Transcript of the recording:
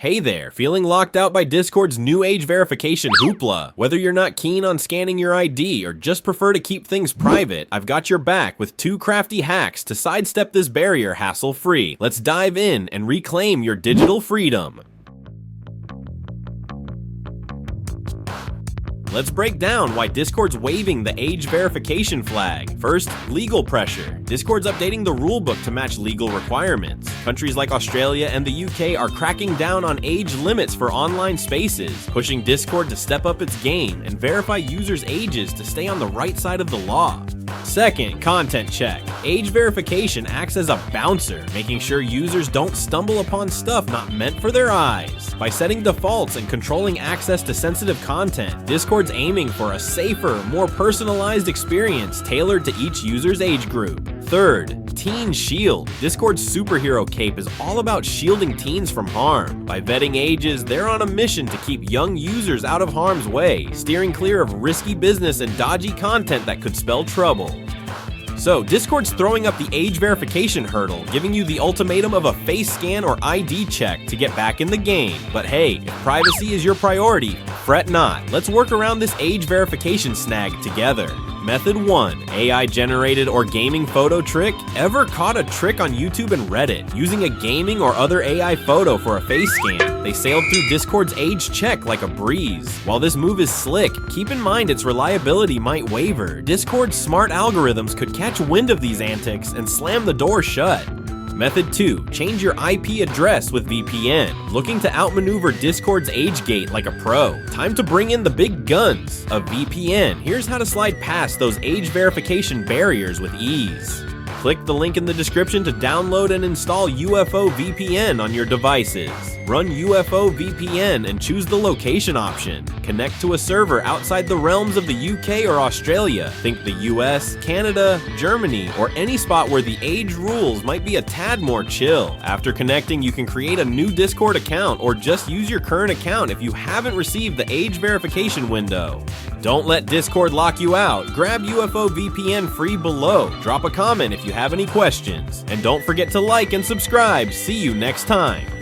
Hey there, feeling locked out by Discord's new age verification hoopla? Whether you're not keen on scanning your ID or just prefer to keep things private, I've got your back with 2 crafty hacks to sidestep this barrier hassle-free. Let's dive in and reclaim your digital freedom. Let's break down why Discord's waving the age verification flag. First, legal pressure. Discord's updating the rulebook to match legal requirements. Countries like Australia and the UK are cracking down on age limits for online spaces, pushing Discord to step up its game and verify users' ages to stay on the right side of the law. Second, content check. Age verification acts as a bouncer, making sure users don't stumble upon stuff not meant for their eyes. By setting defaults and controlling access to sensitive content, Discord's aiming for a safer, more personalized experience tailored to each user's age group. Third, Teen Shield. Discord's superhero cape is all about shielding teens from harm. By vetting ages, they're on a mission to keep young users out of harm's way, steering clear of risky business and dodgy content that could spell trouble. So, Discord's throwing up the age verification hurdle, giving you the ultimatum of a face scan or ID check to get back in the game. But hey, if privacy is your priority, fret not. Let's work around this age verification snag together. Method 1. AI-generated or gaming photo trick. Ever caught a trick on YouTube and Reddit using a gaming or other AI photo for a face scan? They sailed through Discord's age check like a breeze. While this move is slick, keep in mind its reliability might waver. Discord's smart algorithms could catch wind of these antics and slam the door shut. Method 2. Change your IP address with VPN. Looking to outmaneuver Discord's age gate like a pro? Time to bring in the big guns of VPN. Here's how to slide past those age verification barriers with ease. Click the link in the description to download and install UFO VPN on your devices. Run UFO VPN and choose the location option. Connect to a server outside the realms of the UK or Australia. Think the US, Canada, Germany, or any spot where the age rules might be a tad more chill. After connecting, you can create a new Discord account or just use your current account if you haven't received the age verification window. Don't let Discord lock you out. Grab UFO VPN free below. Drop a comment if you have any questions. And don't forget to like and subscribe. See you next time.